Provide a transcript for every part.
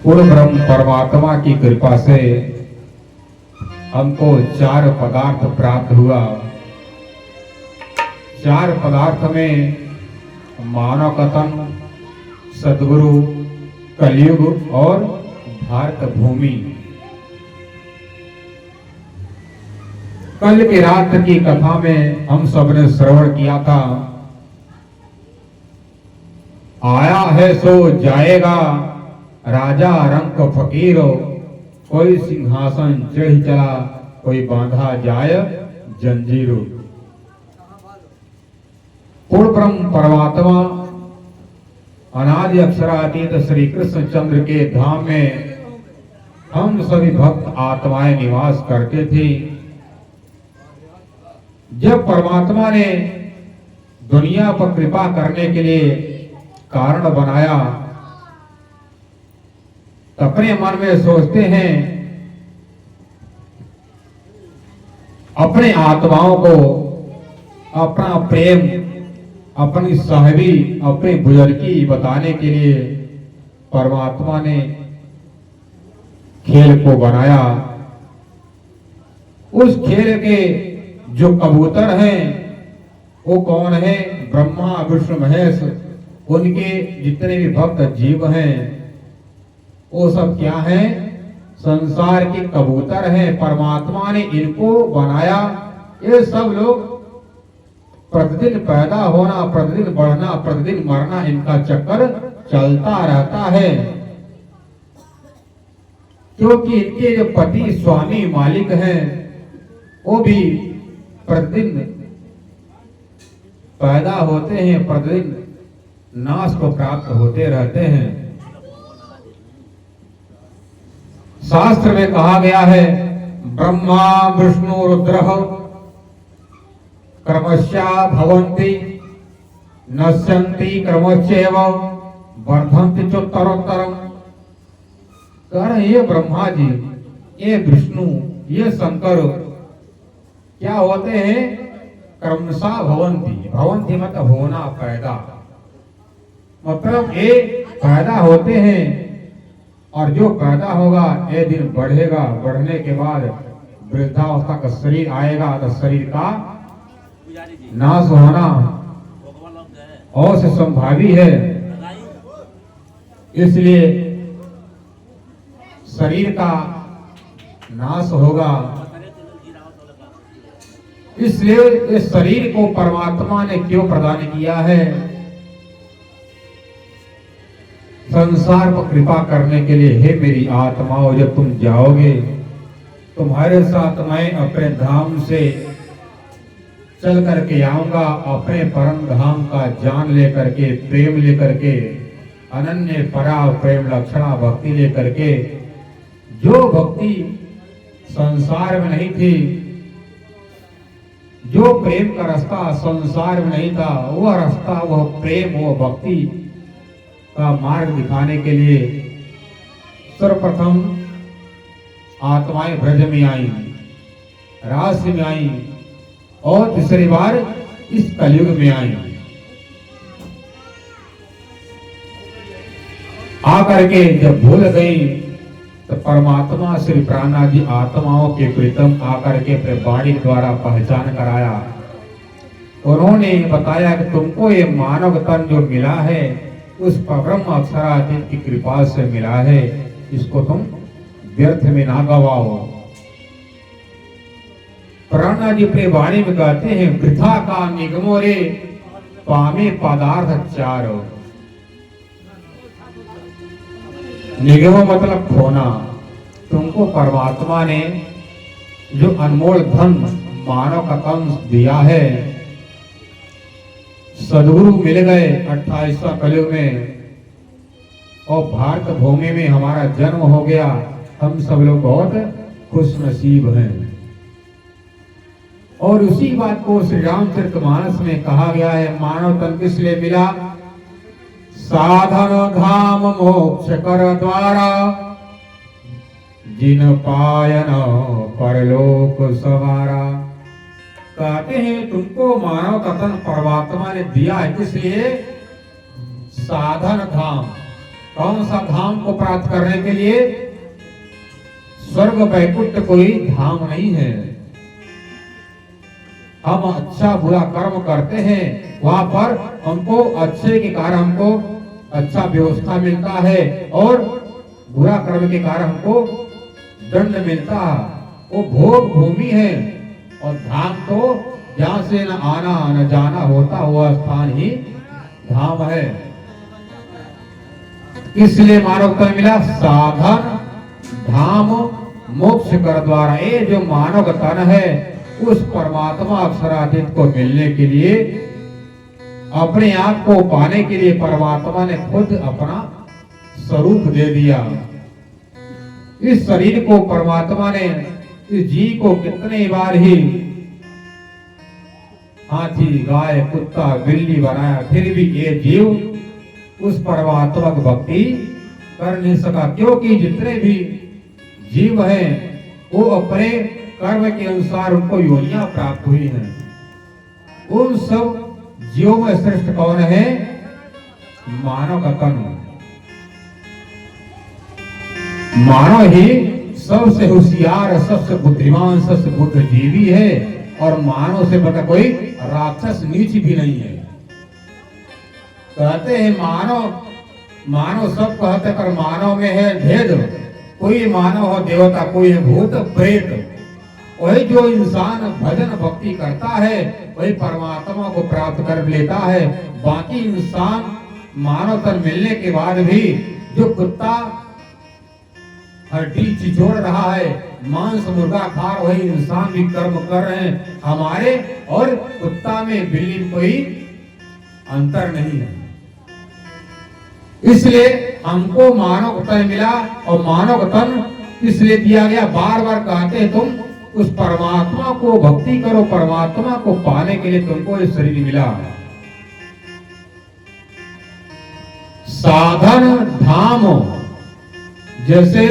पूर्ण ब्रह्म परमात्मा की कृपा से हमको 4 पदार्थ प्राप्त हुआ। 4 पदार्थ में मानव कथन, सदगुरु, कलयुग और भारत भूमि। कल की रात की कथा में हम सबने श्रवण किया था, आया है सो जाएगा, राजा रंक फकीरो, कोई सिंहासन चढ़ चला, कोई बांधा जाय जंजीरो। पूर्ण ब्रह्म परमात्मा अनादि अक्षरातीत श्री कृष्ण चंद्र के धाम में हम सभी भक्त आत्माएं निवास करते थे। जब परमात्मा ने दुनिया पर कृपा करने के लिए कारण बनाया, तो अपने मन में सोचते हैं अपने आत्माओं को अपना प्रेम, अपनी साहिबी, अपनी बुजुर्गी बताने के लिए परमात्मा ने खेल को बनाया। उस खेल के जो कबूतर हैं वो कौन है? ब्रह्मा विष्णु महेश, उनके जितने भी भक्त जीव हैं वो सब क्या हैं? संसार के कबूतर हैं। परमात्मा ने इनको बनाया। ये सब लोग प्रतिदिन पैदा होना, प्रतिदिन बढ़ना, प्रतिदिन मरना, इनका चक्कर चलता रहता है, क्योंकि इनके जो पति स्वामी मालिक हैं वो भी प्रतिदिन पैदा होते हैं, प्रतिदिन नाश को प्राप्त होते रहते हैं। शास्त्र में कहा गया है, ब्रह्मा विष्णु रुद्र क्रमशः भवन्ति नश्यन्ति क्रमशैव वर्धन्ति चोत्तरोत्तरम्। कह रहे ये ब्रह्मा जी, ये विष्णु, ये शंकर क्या होते हैं? क्रमशः भवन्ति। भवन्ति मतलब होना, पैदा, मतलब ये पैदा होते हैं और जो पैदा होगा ये दिन बढ़ेगा, बढ़ने के बाद वृद्धावस्था का शरीर आएगा तो शरीर का नाश होना अवश्य संभावी है। इसलिए शरीर का नाश होगा। इसलिए इस शरीर को परमात्मा ने क्यों प्रदान किया है? संसार पर कृपा करने के लिए। हे मेरी आत्माओं, जब तुम जाओगे तुम्हारे साथ मैं अपने धाम से चल करके आऊंगा, अपने परम धाम का ज्ञान लेकर के, प्रेम लेकर के, अनन्य परा प्रेम लक्षणा भक्ति लेकर के। जो भक्ति संसार में नहीं थी, जो प्रेम का रास्ता संसार में नहीं था, वह रास्ता, वह प्रेम, वह भक्ति का मार्ग दिखाने के लिए सर्वप्रथम आत्माएं ब्रज में आई, रास में आई और तीसरी बार इस कलयुग में आई। आकर के जब भूल गई तो परमात्मा श्री प्राणादि आत्माओं के प्रीतम आकर के अपने वाणी द्वारा पहचान कराया। उन्होंने बताया कि तुमको ये मानव तन जो मिला है उस ब्रह्म अक्षरातीत की कृपा से मिला है, इसको तुम व्यर्थ में ना गवाओ। प्राणा जी अपने वाणी में कहते हैं, वृथा का निगमो रे पामे पदार्थ चारो। निगम मतलब खोना। तुमको परमात्मा ने जो अनमोल धन मानव का तन दिया है, सदगुरु मिल गए 28वां कलयुग में और भारत भूमि में हमारा जन्म हो गया। हम सब लोग बहुत खुश नसीब हैं। और उसी बात को श्री रामचरितमानस में कहा गया है, मानव तन किस लिए मिला? साधन धाम मोक्ष कर द्वारा, जिन पायन परलोक सवारा। कहते हैं तुमको मानव का तन परमात्मा ने दिया है, किस लिए? साधन धाम, कौन सा धाम को प्राप्त करने के लिए? स्वर्ग वैकुंठ कोई धाम नहीं है। हम अच्छा बुरा कर्म करते हैं, वहां पर हमको अच्छे के कारण हमको अच्छा व्यवस्था मिलता है और बुरा कर्म के कारण हमको दंड मिलता है। वो भोग भूमि है और धाम तो जहां से न आना न जाना होता हुआ स्थान ही धाम है। इसलिए मानव को मिला साधन धाम मोक्ष कर द्वारा। ये जो मानव तन है उस परमात्मा अक्षरातीत को मिलने के लिए, अपने आप को पाने के लिए परमात्मा ने खुद अपना स्वरूप दे दिया। इस शरीर को परमात्मा ने इस जीव को कितने बार ही हाथी गाय कुत्ता बिल्ली बनाया, फिर भी ये जीव उस परमात्मा की भक्ति कर नहीं सका। क्योंकि जितने भी जीव हैं वो अपने कर्म के अनुसार उनको योनियां प्राप्त हुई हैं। उन सब जीवों में श्रेष्ठ कौन है? मानव का तन। मानव ही सबसे होशियार, सबसे बुद्धिमान, सबसे बुद्धिजीवी है और मानव से बड़ा कोई राक्षस नीच भी नहीं है। कहते हैं मानव सब कहते, पर मानव में है भेद। कोई मानव हो देवता, कोई है भूत प्रेत। वही जो इंसान भजन भक्ति करता है वही परमात्मा को प्राप्त कर लेता है। बाकी इंसान मानव तन मिलने के बाद भी जो कुत्ता हड्डी चिचोड़ रहा है, मांस मुर्गा खा, वही इंसान भी कर्म कर रहे हैं। हमारे और कुत्ता में बिल्ली में कोई अंतर नहीं है। इसलिए हमको मानव तन मिला और मानव तन इसलिए दिया गया। बार बार कहते हैं तुम उस परमात्मा को भक्ति करो, परमात्मा को पाने के लिए तुमको ये शरीर मिला। साधन धाम, जैसे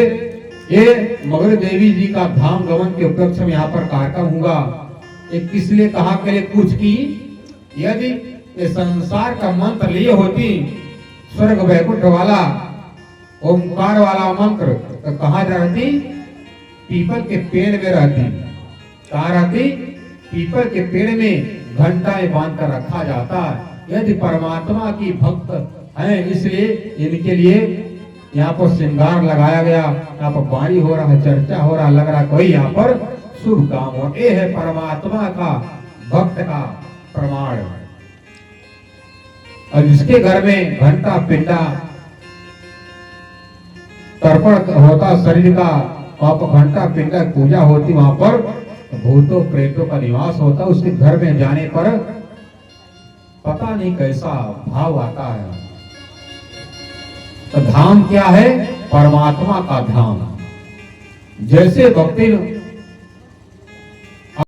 ये मगर देवी जी का धाम गमन के उपलक्ष्य में यहाँ पर कार्यक्रम हुआ। एक इसलिए कहा के लिए कुछ की, यदि ये संसार का मंत्र लिए होती, स्वर्ग वैकुंठ वाला ओंकार वाला मंत्र, तो कहाँ रहती? पीपल के पेड़ में रहती। कहाँ रहती? पीपल के पेड़ में घंटा में बांध कर रखा जाता। यदि परमात्मा की भक्त है, इसलिए इनके लिए यहाँ पर श्रृंगार लगाया गया। यहाँ पर वाणी हो रहा है, चर्चा हो रहा, लग रहा कोई यहाँ पर शुभ काम हो। ये है परमात्मा का भक्त का प्रमाण। और जिसके घर में घंटा पिंडा तर्पण होता शरीर का, वहां पर घंटा पिंडा पूजा होती, वहां पर भूतों प्रेतों का निवास होता। उसके घर में जाने पर पता नहीं कैसा भाव आता है। तो धाम क्या है? परमात्मा का धाम। जैसे भक्ति